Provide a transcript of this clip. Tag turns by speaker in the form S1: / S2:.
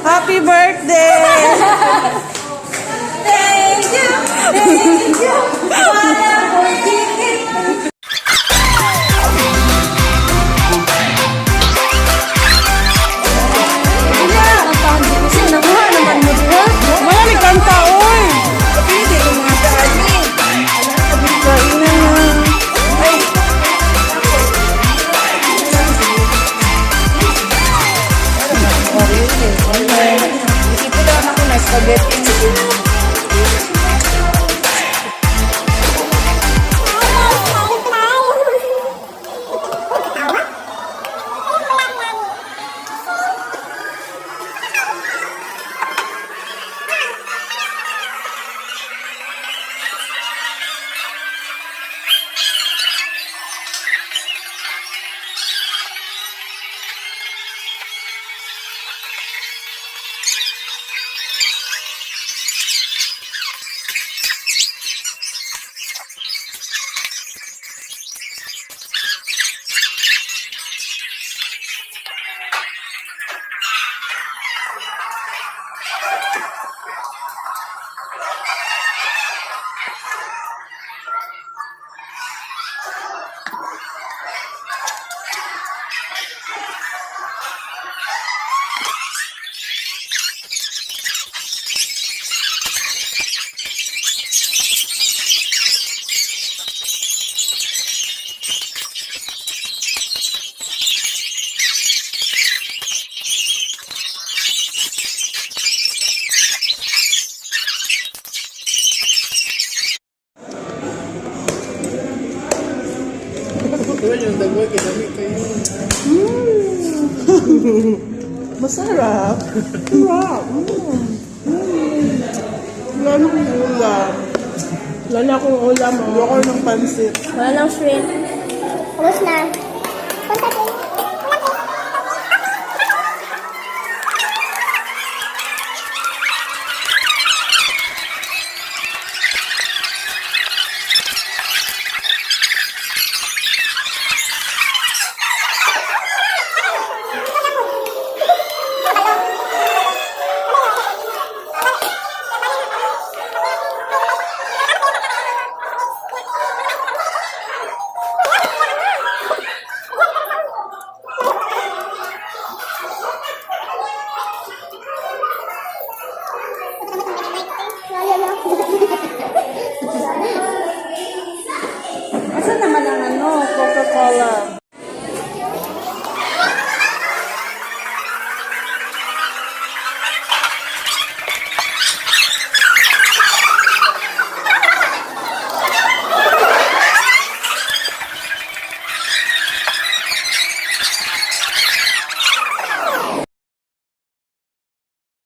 S1: Happy birthday!
S2: Thank you! Thank you! Para pagkikit!
S1: Malamig kanta, oy! Pwede yung mga dami. Kain na na. Ay! Isipin lang ako na spaghetti.
S3: Yung dagwag, kinamit kayo.
S1: Masarap. Sarap. Wala na akong ulam. Wala na akong ulam. Ayoko ng pansit.
S2: Wala lang shrimp. Tapos na.